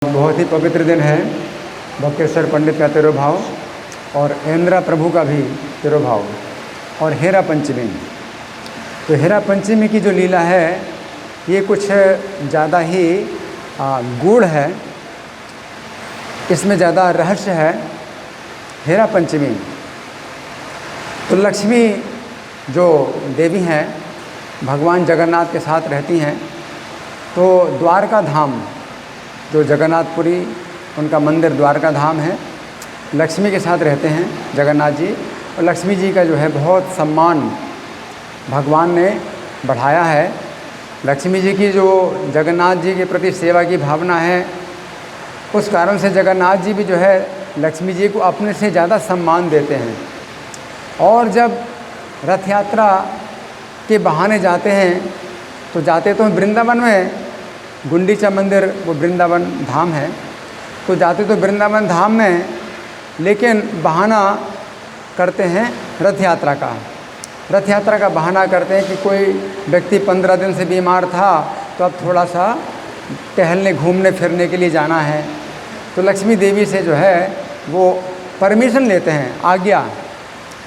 बहुत ही पवित्र दिन है। बक्रेश्वर पंडित का तिरुभाव और इंद्रा प्रभु का भी तिरुभाव और हेरा पंचमी। तो हेरा पंचमी की जो लीला है ये कुछ ज़्यादा ही गूढ़ है, इसमें ज़्यादा रहस्य है। हेरा पंचमी तो लक्ष्मी जो देवी हैं भगवान जगन्नाथ के साथ रहती हैं। तो द्वारका धाम जो जगन्नाथपुरी उनका मंदिर द्वारका धाम है, लक्ष्मी के साथ रहते हैं जगन्नाथ जी। और लक्ष्मी जी का जो है बहुत सम्मान भगवान ने बढ़ाया है। लक्ष्मी जी की जो जगन्नाथ जी के प्रति सेवा की भावना है, उस कारण से जगन्नाथ जी भी जो है लक्ष्मी जी को अपने से ज़्यादा सम्मान देते हैं। और जब रथ यात्रा के बहाने जाते हैं तो जाते तो वृंदावन में, गुंडीचा मंदिर वो वृंदावन धाम है, तो जाते तो वृंदावन धाम में, लेकिन बहाना करते हैं रथ यात्रा का। रथ यात्रा का बहाना करते हैं कि कोई व्यक्ति 15 दिन से बीमार था तो अब थोड़ा सा टहलने घूमने फिरने के लिए जाना है। तो लक्ष्मी देवी से जो है वो परमिशन लेते हैं,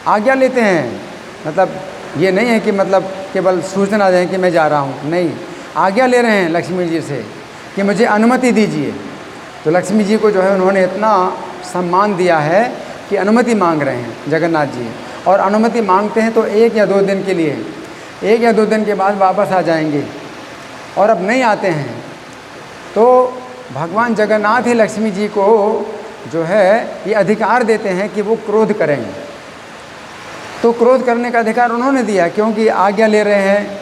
आज्ञा लेते हैं। मतलब ये नहीं है कि मतलब केवल सूचना दें कि मैं जा रहा हूँ, नहीं, आज्ञा ले रहे हैं लक्ष्मी जी से कि मुझे अनुमति दीजिए। तो लक्ष्मी जी को जो है उन्होंने इतना सम्मान दिया है कि अनुमति मांग रहे हैं जगन्नाथ जी। और अनुमति मांगते हैं तो 1 या 2 दिन के लिए, 1 या 2 दिन के बाद वापस आ जाएंगे और अब नहीं आते हैं। तो भगवान जगन्नाथ ही लक्ष्मी जी को जो है ये अधिकार देते हैं कि वो क्रोध करें। तो क्रोध करने का अधिकार उन्होंने दिया, क्योंकि आज्ञा ले रहे हैं,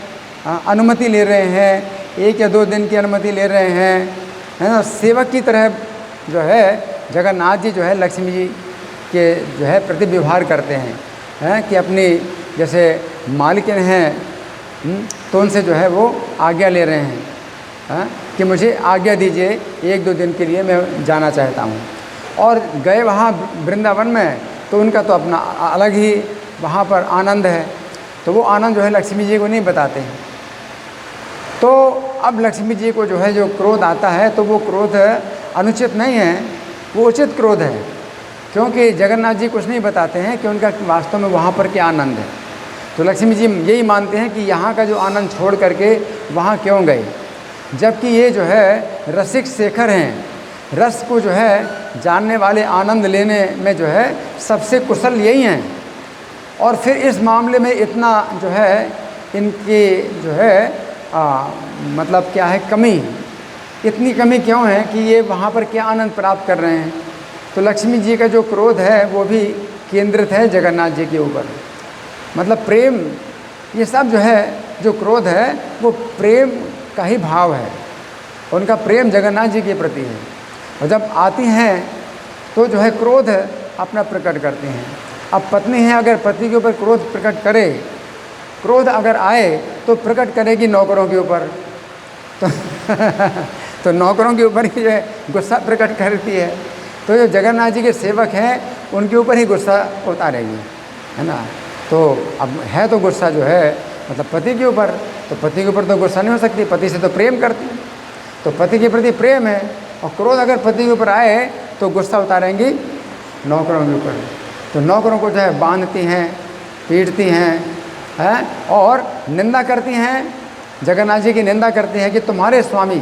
अनुमति ले रहे हैं, 1 या 2 दिन की अनुमति ले रहे हैं, है ना। सेवक की तरह जो है जगन्नाथ जी जो है लक्ष्मी जी के जो है प्रति व्यवहार करते हैं, कि अपनी जैसे मालिकिन हैं तो उनसे जो है वो आज्ञा ले रहे हैं, कि मुझे आज्ञा दीजिए 1-2 दिन के लिए मैं जाना चाहता हूँ। और गए वहाँ वृंदावन में तो उनका तो अपना अलग ही वहाँ पर आनंद है। तो वो आनंद जो है लक्ष्मी जी को नहीं बताते हैं। तो अब लक्ष्मी जी को जो है जो क्रोध आता है तो वो क्रोध अनुचित नहीं है, वो उचित क्रोध है, क्योंकि जगन्नाथ जी कुछ नहीं बताते हैं कि उनका वास्तव में वहाँ पर क्या आनंद है। तो लक्ष्मी जी यही मानते हैं कि यहाँ का जो आनंद छोड़ करके वहाँ क्यों गए, जबकि ये जो है रसिक शेखर हैं, रस को जो है जानने वाले, आनंद लेने में जो है सबसे कुशल यही हैं। और फिर इस मामले में इतना जो है इनकी जो है मतलब क्या है कमी, इतनी कमी क्यों है कि ये वहाँ पर क्या आनंद प्राप्त कर रहे हैं। तो लक्ष्मी जी का जो क्रोध है वो भी केंद्रित है जगन्नाथ जी के ऊपर। मतलब प्रेम, ये सब जो है जो क्रोध है वो प्रेम का ही भाव है, उनका प्रेम जगन्नाथ जी के प्रति है। और जब आती हैं तो जो है क्रोध अपना प्रकट करती हैं। अब पत्नी है, अगर पति के ऊपर क्रोध प्रकट करे, क्रोध अगर आए तो प्रकट करेगी नौकरों के ऊपर, तो नौकरों के ऊपर ही जो है गुस्सा प्रकट करती है। तो जो जगन्नाथ जी के सेवक हैं उनके ऊपर ही गुस्सा उतारेगी, है ना। तो अब है तो गुस्सा जो है मतलब पति के ऊपर, तो पति के ऊपर तो गुस्सा नहीं हो सकती, पति से तो प्रेम करती है, तो पति के प्रति प्रेम है। और क्रोध अगर पति के ऊपर आए तो गुस्सा उतारेंगी नौकरों के ऊपर। तो नौकरों को जो है बांधती हैं, पीटती हैं, और निंदा करती हैं, जगन्नाथ जी की निंदा करती हैं कि तुम्हारे स्वामी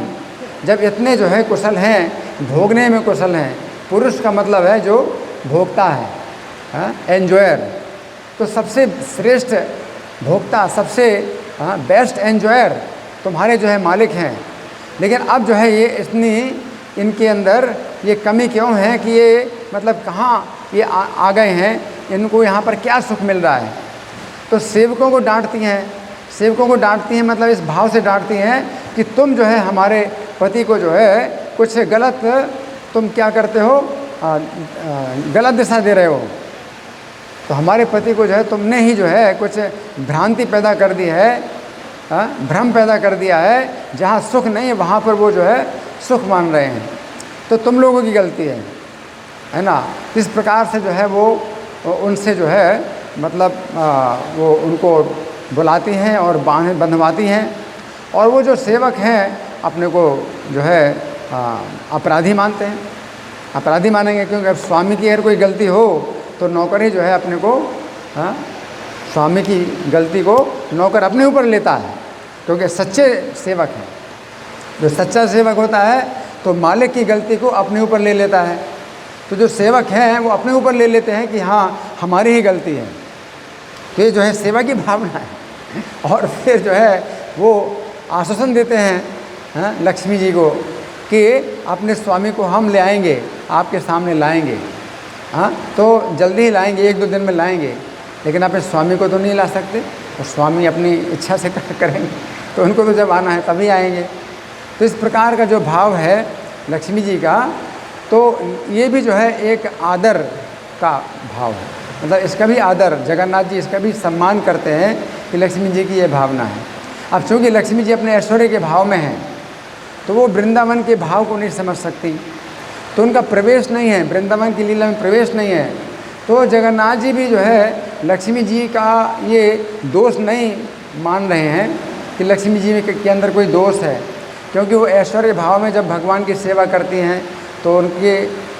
जब इतने जो है कुशल हैं, भोगने में कुशल हैं, पुरुष का मतलब है जो भोगता है, एन्जॉयर, तो सबसे श्रेष्ठ भोक्ता, सबसे बेस्ट एन्जॉयर तुम्हारे जो है मालिक हैं। लेकिन अब जो है ये इतनी इनके अंदर ये कमी क्यों है कि ये मतलब कहाँ ये आ गए हैं, इनको यहाँ पर क्या सुख मिल रहा है। तो सेवकों को डांटती हैं, सेवकों को डांटती हैं मतलब इस भाव से डांटती हैं कि तुम जो है हमारे पति को जो है कुछ गलत, तुम क्या करते हो, गलत दिशा दे रहे हो। तो हमारे पति को जो है तुमने ही जो है कुछ भ्रांति पैदा कर दी है, भ्रम पैदा कर दिया है, जहाँ सुख नहीं है वहाँ पर वो जो है सुख मान रहे हैं। तो तुम लोगों की गलती है ना। इस प्रकार से जो है वो उनसे जो है मतलब वो उनको बुलाती हैं और बंधवाती हैं। और वो जो सेवक हैं अपने को जो है अपराधी मानते हैं। अपराधी मानेंगे क्योंकि अब स्वामी की अगर कोई गलती हो तो नौकर ही जो है अपने को, स्वामी की गलती को नौकर अपने ऊपर लेता है, क्योंकि सच्चे सेवक हैं। जो सच्चा सेवक होता है तो मालिक की गलती को अपने ऊपर ले लेता है। तो जो सेवक हैं वो अपने ऊपर ले लेते हैं कि हाँ हमारी ही गलती है। तो ये जो है सेवा की भावना है। और फिर जो है वो आश्वासन देते हैं लक्ष्मी जी को कि अपने स्वामी को हम ले आएंगे, आपके सामने लाएंगे। तो जल्दी ही लाएंगे, 1-2 दिन में लाएंगे, लेकिन अपने स्वामी को तो नहीं ला सकते, और स्वामी अपनी इच्छा से करेंगे, तो उनको तो जब आना है तभी आएंगे। तो इस प्रकार का जो भाव है लक्ष्मी जी का, तो ये भी जो है एक आदर का भाव है। मतलब इसका भी आदर, जगन्नाथ जी इसका भी सम्मान करते हैं कि लक्ष्मी जी की ये भावना है। अब चूँकि लक्ष्मी जी अपने ऐश्वर्य के भाव में हैं, तो वो वृंदावन के भाव को नहीं समझ सकती, तो उनका प्रवेश नहीं है, वृंदावन की लीला में प्रवेश नहीं है। तो जगन्नाथ जी भी जो है लक्ष्मी जी का ये दोष नहीं मान रहे हैं कि लक्ष्मी जी के अंदर कोई दोष है, क्योंकि वो ऐश्वर्य भाव में जब भगवान की सेवा करती हैं तो उनके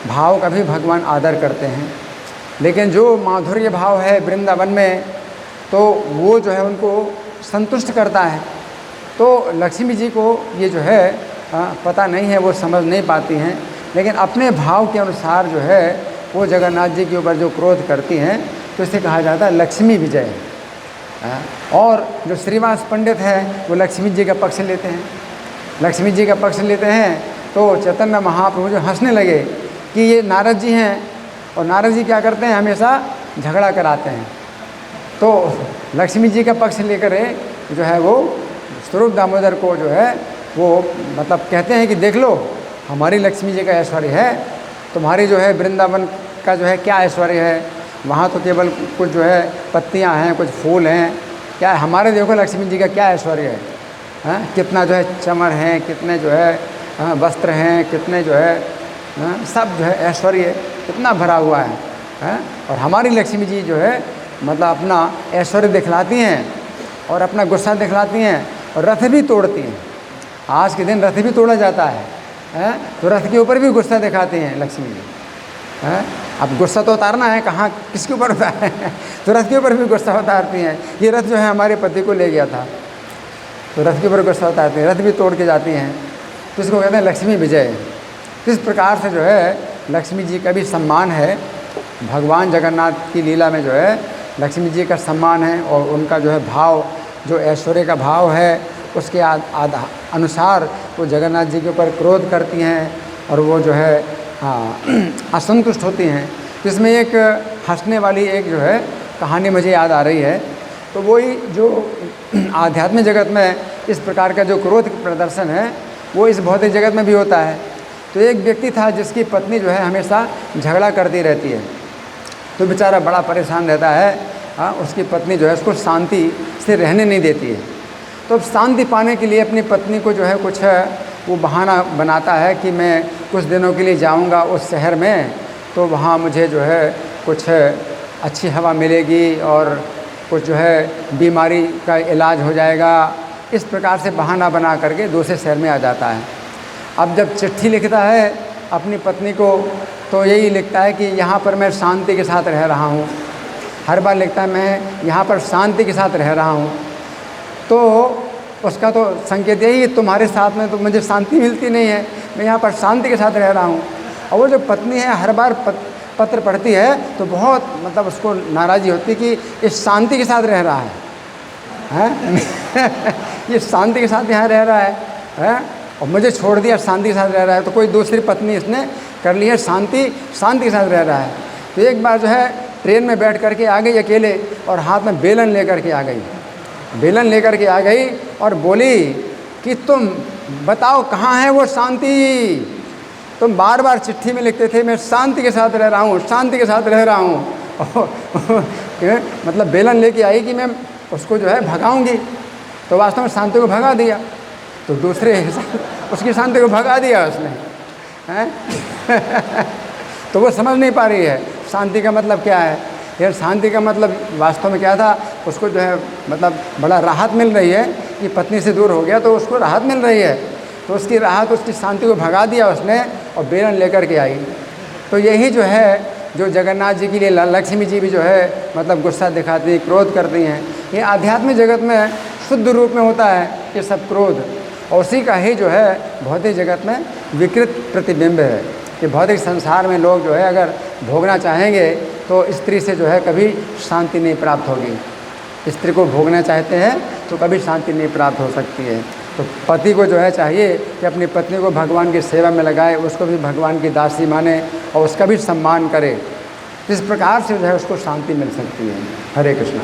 भाव का भी भगवान आदर करते हैं। लेकिन जो माधुर्य भाव है वृंदावन में, तो वो जो है उनको संतुष्ट करता है। तो लक्ष्मी जी को ये जो है पता नहीं है, वो समझ नहीं पाती हैं, लेकिन अपने भाव के अनुसार जो है वो जगन्नाथ जी के ऊपर जो क्रोध करती हैं, तो इसे कहा जाता है लक्ष्मी विजय। और जो श्रीवास पंडित हैं वो लक्ष्मी जी का पक्ष लेते हैं। लक्ष्मी जी का पक्ष लेते हैं तो चैतन्य महाप्रभु जो हंसने लगे कि ये नारद जी हैं, और नारद जी क्या करते हैं, हमेशा झगड़ा कराते हैं। तो लक्ष्मी जी का पक्ष लेकर जो है वो स्वरूप दामोदर को जो है वो मतलब कहते हैं कि देख लो हमारी लक्ष्मी जी का ऐश्वर्य है, तुम्हारी जो है वृंदावन का जो है क्या ऐश्वर्य है, वहाँ तो केवल कुछ जो है पत्तियाँ हैं, कुछ फूल हैं, क्या है हमारे देखो लक्ष्मी जी का क्या ऐश्वर्य है, कितना जो है चमर हैं, कितने जो है वस्त्र हैं, कितने जो है सब जो है ऐश्वर्य कितना भरा हुआ है। और हमारी लक्ष्मी जी जो है मतलब अपना ऐश्वर्य दिखलाती हैं और अपना गुस्सा दिखलाती हैं और रथ भी तोड़ती हैं। आज के दिन रथ भी तोड़ा जाता है, तो रथ के ऊपर भी गुस्सा दिखाती हैं लक्ष्मी जी। अब गुस्सा तो उतारना है, कहाँ किसके ऊपर उतारे हैं, तो रथ के ऊपर भी गुस्सा उतारती हैं। ये रथ जो है हमारे पति को ले गया था, तो रथ के ऊपर गुस्सा उतारती हैं, रथ भी तोड़ के जाती हैं। तो इसको कहते हैं लक्ष्मी विजय। किस प्रकार से जो है लक्ष्मी जी का भी सम्मान है, भगवान जगन्नाथ की लीला में जो है लक्ष्मी जी का सम्मान है, और उनका जो है भाव, जो ऐश्वर्य का भाव है, उसके अनुसार वो जगन्नाथ जी के ऊपर क्रोध करती हैं और वो जो है असंतुष्ट होती हैं। तो इसमें एक हंसने वाली एक जो है कहानी मुझे याद आ रही है। तो वही जो आध्यात्मिक जगत में इस प्रकार का जो क्रोध प्रदर्शन है वो इस भौतिक जगत में भी होता है। तो एक व्यक्ति था जिसकी पत्नी जो है हमेशा झगड़ा करती रहती है, तो बेचारा बड़ा परेशान रहता है। उसकी पत्नी जो है उसको शांति से रहने नहीं देती है। तो अब शांति पाने के लिए अपनी पत्नी को जो है कुछ वो बहाना बनाता है कि मैं कुछ दिनों के लिए जाऊंगा उस शहर में, तो वहाँ मुझे जो है कुछ अच्छी हवा मिलेगी और कुछ जो है बीमारी का इलाज हो जाएगा। इस प्रकार से बहाना बना करके दूसरे शहर में आ जाता है। अब जब चिट्ठी लिखता है अपनी पत्नी को, तो यही लिखता है कि यहाँ पर मैं शांति के साथ रह रहा हूँ। हर बार लिखता है मैं यहाँ पर शांति के साथ रह रहा हूँ। तो उसका तो संकेत यही है, तुम्हारे साथ में तो मुझे शांति मिलती नहीं है, मैं यहाँ पर शांति के साथ रह रहा हूँ। और वो जो पत्नी है हर बार पत्र पढ़ती है तो बहुत मतलब उसको नाराज़ी होती कि इस शांति के साथ रह रहा है ये शांति के साथ यहाँ रह रहा है और मुझे छोड़ दिया, शांति के साथ रह रहा है। तो कोई दूसरी पत्नी इसने कर ली है, शांति के साथ रह रहा है। तो एक बार जो है ट्रेन में बैठ करके आ गई अकेले, और हाथ में बेलन लेकर के आ गई। बेलन लेकर के आ गई और बोली कि तुम बताओ कहाँ है वो शांति। तुम बार बार चिट्ठी में लिखते थे मैं शांति के साथ रह रहा हूँ, शांति के साथ रह रहा हूँ मतलब बेलन लेके आई कि मैं उसको जो है भगाऊंगी, तो वास्तव में शांति को भगा दिया। तो दूसरे उसकी शांति को भगा दिया उसने तो वो समझ नहीं पा रही है शांति का मतलब क्या है। यार शांति का मतलब वास्तव में क्या था, उसको जो है मतलब बड़ा राहत मिल रही है कि पत्नी से दूर हो गया तो उसको राहत मिल रही है। तो उसकी राहत, उसकी शांति को भगा दिया उसने और बेलन लेकर के आई। तो यही जो है, जो जगन्नाथ जी के लिए लक्ष्मी जी भी जो है मतलब गुस्सा दिखाती, क्रोध करती हैं, ये आध्यात्मिक जगत में शुद्ध रूप में होता है ये सब क्रोध, और उसी का ही जो है भौतिक जगत में विकृत प्रतिबिंब है कि भौतिक संसार में लोग जो है अगर भोगना चाहेंगे तो स्त्री से जो है कभी शांति नहीं प्राप्त होगी। स्त्री को भोगना चाहते हैं तो कभी शांति नहीं प्राप्त हो सकती है। तो पति को जो है चाहिए कि अपनी पत्नी को भगवान की सेवा में लगाए, उसको भी भगवान की दासी माने और उसका भी सम्मान करे। इस प्रकार से जो है उसको शांति मिल सकती है। हरे कृष्णा।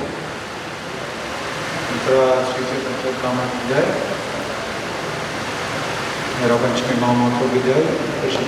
पंचमी महामहोत्सव की जय, कृष्ण